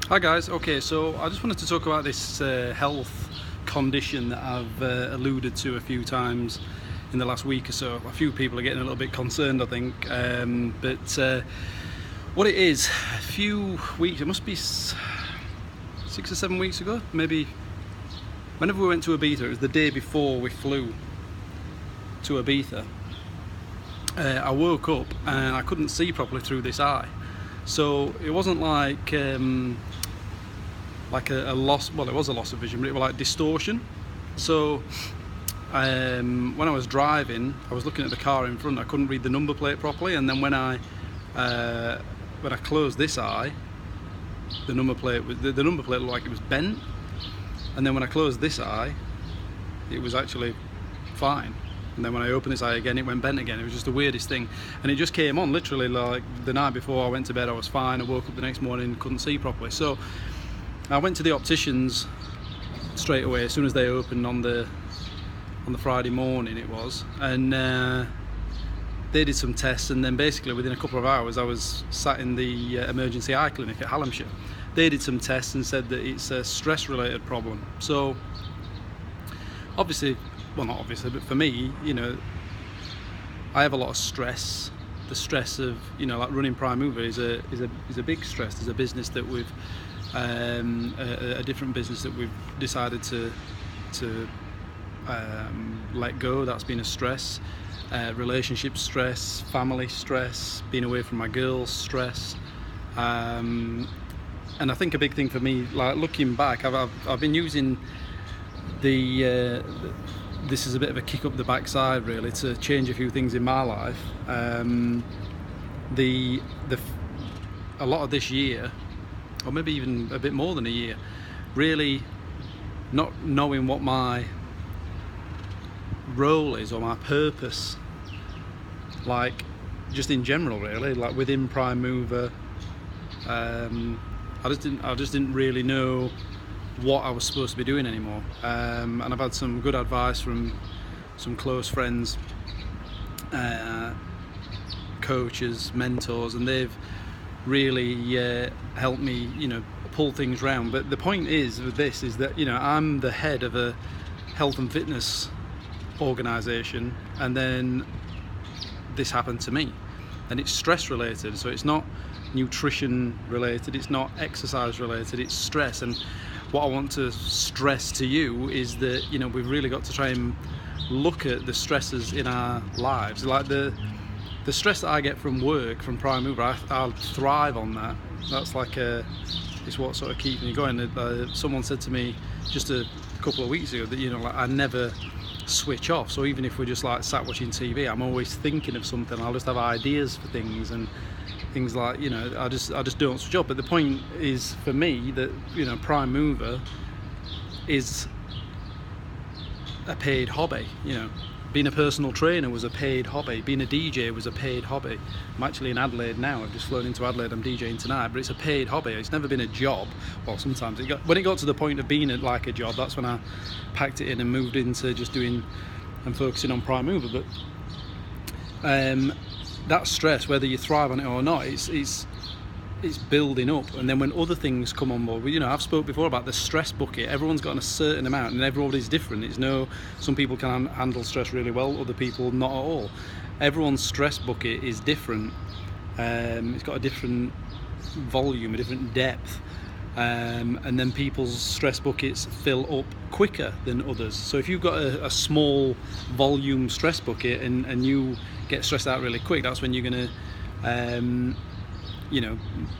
Hi guys, okay, so I just wanted to talk about this health condition that I've alluded to a few times in the last week or so. A few people are getting a little bit concerned, I think, but what it is, a few weeks, it must be 6 or 7 weeks ago, maybe, whenever we went to Ibiza, it was the day before we flew to Ibiza. I woke up and I couldn't see properly through this eye. So it wasn't like a loss, well, it was a loss of vision, but it was like distortion. So when I was driving, I was looking at the car in front, I couldn't read the number plate properly, and then when I closed this eye, the number plate looked like it was bent, and then when I closed this eye, it was actually fine. And then when I opened this eye again, it went bent again. It was just the weirdest thing. And it just came on literally like the night before I went to bed, I was fine. I woke up the next morning, couldn't see properly. So I went to the opticians straight away as soon as they opened on the Friday morning it was. And they did some tests, and then basically within a couple of hours I was sat in the emergency eye clinic at Hallamshire. They did some tests and said that it's a stress related problem. So obviously, well, not obviously, but for me, I have a lot of stress. The stress of, like running Prime Mover is a big stress. There's a business that we've, a different business that we've decided to let go. That's been a stress. Relationship stress, family stress, being away from my girls stress. And I think a big thing for me, like looking back, I've been using this is a bit of a kick up the backside really to change a few things in my life. A lot of this year, or maybe even a bit more than a year, really not knowing what my role is or my purpose, like just in general really, like within Prime Mover. I just didn't really know what I was supposed to be doing anymore, and I've had some good advice from some close friends, coaches, mentors, and they've really helped me pull things round. But the point is with this is that I'm the head of a health and fitness organisation, and then this happened to me, and it's stress related. So it's not nutrition related, it's not exercise related, it's stress. And what I want to stress to you is that we've really got to try and look at the stresses in our lives. Like the stress that I get from work, from Prime Mover, I'll thrive on that. That's like it's what sort of keeps me going. Someone said to me just a couple of weeks ago that like I never switch off. So even if we're just like sat watching TV, I'm always thinking of something. I'll just have ideas for things and things like I just don't switch off. But the point is for me that Prime Mover is a paid hobby. Being a personal trainer was a paid hobby. Being a DJ was a paid hobby. I'm actually in Adelaide now. I've just flown into Adelaide. I'm DJing tonight, but it's a paid hobby. It's never been a job. Well, sometimes when it got to the point of being like a job, that's when I packed it in and moved into just doing and focusing on Prime Mover. But that stress, whether you thrive on it or not, it's building up. And then when other things come on board, I've spoke before about the stress bucket. Everyone's got a certain amount, and everybody's different. Some people can handle stress really well, other people not at all. Everyone's stress bucket is different. It's got a different volume, a different depth. And then people's stress buckets fill up quicker than others. So if you've got a small volume stress bucket and you get stressed out really quick, that's when you're going to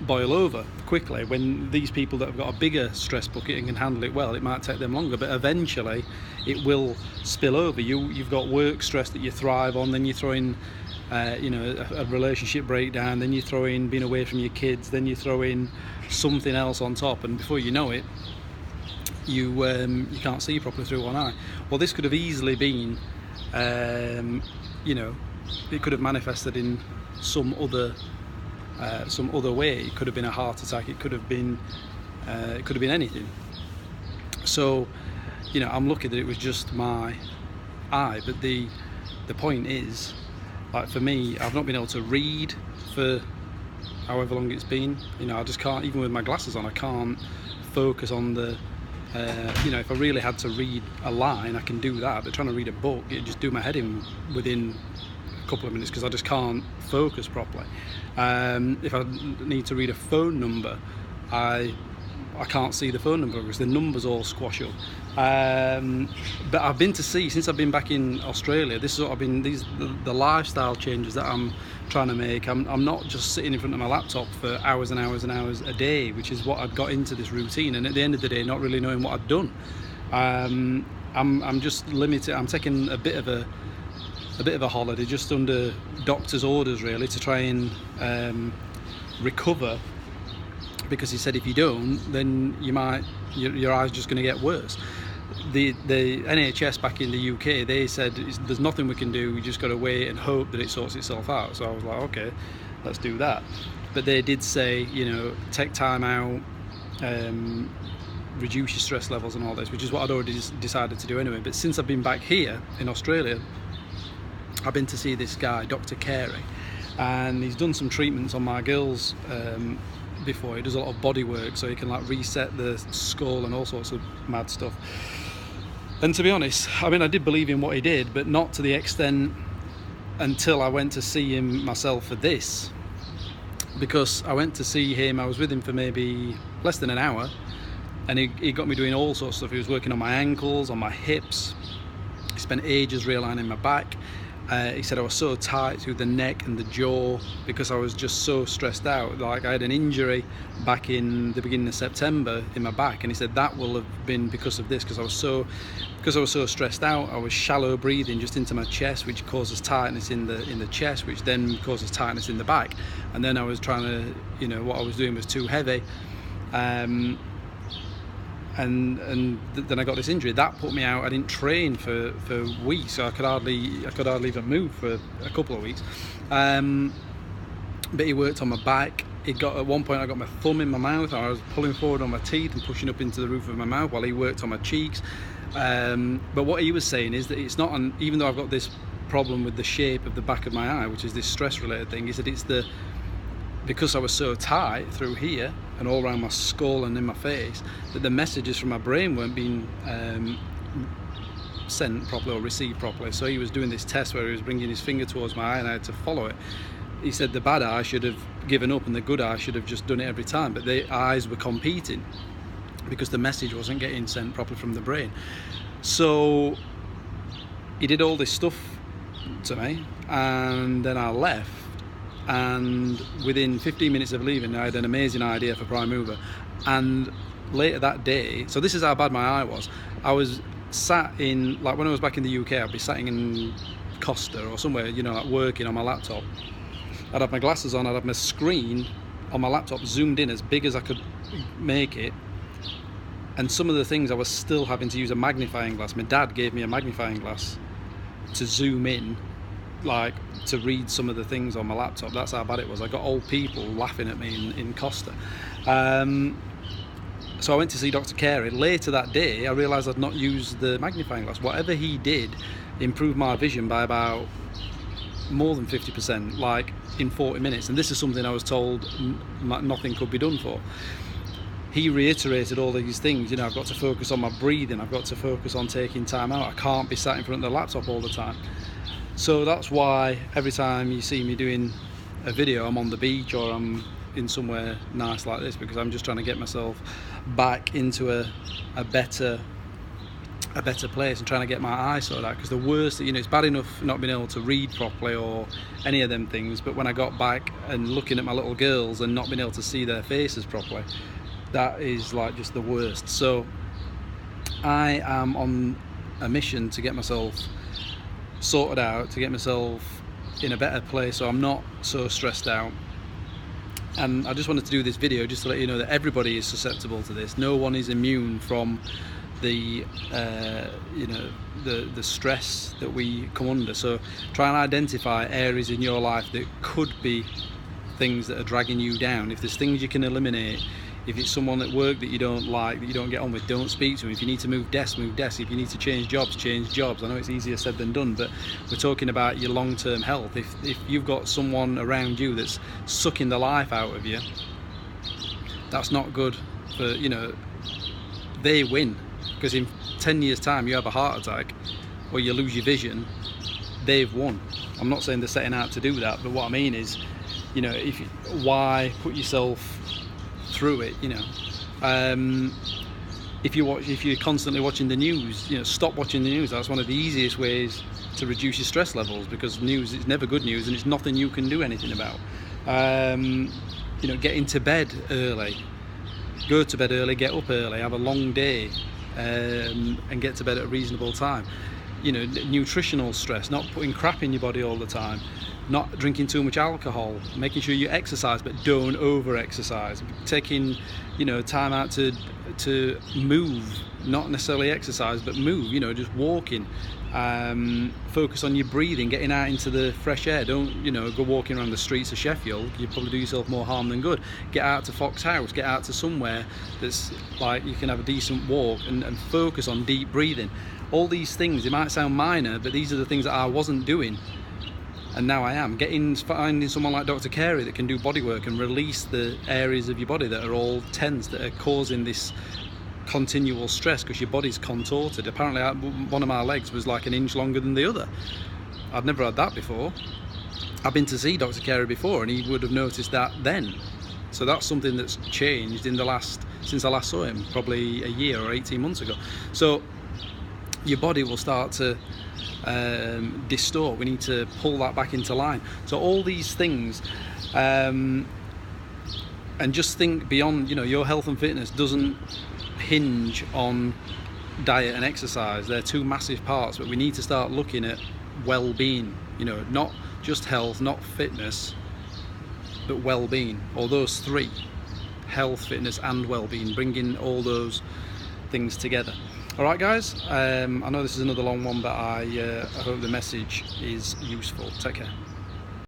boil over quickly. When these people that have got a bigger stress bucket and can handle it well, it might take them longer, but eventually it will spill over. You've got work stress that you thrive on, then you throw in a relationship breakdown, then you throw in being away from your kids, then you throw in something else on top, and before you know it, you can't see properly through one eye. Well, this could have easily been it could have manifested in some other way. It could have been a heart attack, it could have been anything. So I'm lucky that it was just my eye. But the point is, like for me, I've not been able to read for however long it's been. You know, I just can't, even with my glasses on, I can't focus on the you know, if I really had to read a line, I can do that, but trying to read a book, it'd just do my head in within a couple of minutes, because I just can't focus properly. If I need to read a phone number, I can't see the phone number because the numbers all squash up. But I've been to see, since I've been back in Australia, this is what I've been, the lifestyle changes that I'm trying to make. I'm not just sitting in front of my laptop for hours and hours and hours a day, which is what I'd got into this routine, and at the end of the day not really knowing what I'd done. I'm just limited. I'm taking a bit of a holiday, just under doctor's orders really, to try and recover, because he said if you don't, then your eyes are just going to get worse. The NHS back in the UK, they said there's nothing we can do, we just got to wait and hope that it sorts itself out. So I was like, okay, let's do that. But they did say, you know, take time out, reduce your stress levels and all this, which is what I'd already decided to do anyway. But since I've been back here in Australia, I've been to see this guy, Dr. Carey, and he's done some treatments on my girls before. He does a lot of body work, so he can like reset the skull and all sorts of mad stuff. And to be honest, I mean, I did believe in what he did, but not to the extent until I went to see him myself for this. Because I went to see him, I was with him for maybe less than an hour, and he got me doing all sorts of stuff. He was working on my ankles, on my hips. He spent ages realigning my back. He said I was so tight through the neck and the jaw because I was just so stressed out. Like, I had an injury back in the beginning of September in my back, and he said that will have been because of this, because I was so stressed out. I was shallow breathing just into my chest, which causes tightness in the chest, which then causes tightness in the back. And then I was trying to, you know, what I was doing was too heavy. And then I got this injury that put me out. I didn't train for weeks, so I could hardly even move for a couple of weeks. But he worked on my back. At one point I got my thumb in my mouth. I was pulling forward on my teeth and pushing up into the roof of my mouth while he worked on my cheeks. But what he was saying is that it's not even though I've got this problem with the shape of the back of my eye, which is this stress related thing, he said it's because I was so tight through here and all around my skull and in my face, that the messages from my brain weren't being sent properly or received properly. So he was doing this test where he was bringing his finger towards my eye and I had to follow it. He said the bad eye should have given up and the good eye should have just done it every time, but the eyes were competing because the message wasn't getting sent properly from the brain. So he did all this stuff to me, and then I left. And within 15 minutes of leaving, I had an amazing idea for Prime Mover. And later that day, so this is how bad my eye was. I was sat in, like when I was back in the UK, I'd be sitting in Costa or somewhere, you know, like working on my laptop. I'd have my glasses on, I'd have my screen on my laptop zoomed in as big as I could make it. And some of the things I was still having to use a magnifying glass. My dad gave me a magnifying glass to zoom in, like to read some of the things on my laptop. That's how bad it was. I got old people laughing at me in Costa. So I went to see Dr. Carey. Later that day I realised I'd not used the magnifying glass. Whatever he did improved my vision by about more than 50%, like in 40 minutes. And this is something I was told nothing could be done for. He reiterated all these things, you know, I've got to focus on my breathing, I've got to focus on taking time out, I can't be sat in front of the laptop all the time. So that's why every time you see me doing a video, I'm on the beach or I'm in somewhere nice like this, because I'm just trying to get myself back into a better place and trying to get my eyes sorted out. Because the worst, you know, it's bad enough not being able to read properly or any of them things, but when I got back and looking at my little girls and not being able to see their faces properly, that is like just the worst. So I am on a mission to get myself sorted out, to get myself in a better place so I'm not so stressed out. And I just wanted to do this video just to let you know that everybody is susceptible to this. No one is immune from the you know, the stress that we come under. So try and identify areas in your life that could be things that are dragging you down. If there's things you can eliminate If it's someone at work that you don't like, that you don't get on with, don't speak to them. If you need to move desks, move desks. If you need to change jobs, change jobs. I know it's easier said than done, but we're talking about your long-term health. If you've got someone around you that's sucking the life out of you, that's not good for, you know, they win. Because in 10 years time you have a heart attack or you lose your vision, they've won. I'm not saying they're setting out to do that, but what I mean is, you know, why put yourself through it, you know? If you're constantly watching the news, you know, stop watching the news. That's one of the easiest ways to reduce your stress levels, because news is never good news and it's nothing you can do anything about. You know, get into bed early, go to bed early, get up early, have a long day, and get to bed at a reasonable time. You know, nutritional stress, not putting crap in your body all the time, not drinking too much alcohol, making sure you exercise but don't over exercise, taking, you know, time out to move, not necessarily exercise but move, you know, just walking, focus on your breathing, getting out into the fresh air. Don't, you know, go walking around the streets of Sheffield, you probably do yourself more harm than good. Get out to Fox House, get out to somewhere that's like you can have a decent walk, and focus on deep breathing. All these things, it might sound minor, but these are the things that I wasn't doing and now I am. Finding someone like Dr. Carey that can do body work and release the areas of your body that are all tense, that are causing this continual stress because your body's contorted. Apparently one of my legs was like an inch longer than the other. I'd never had that before. I've been to see Dr. Carey before and he would have noticed that then. So that's something that's changed in since I last saw him, probably a year or 18 months ago. So your body will start to distort. We need to pull that back into line. So all these things, and just think beyond, you know, your health and fitness doesn't hinge on diet and exercise. They're two massive parts, but we need to start looking at well-being, you know, not just health, not fitness, but well-being, or those three: health, fitness and well-being, bringing all those things together. Alright guys, I know this is another long one, but I hope the message is useful. Take care.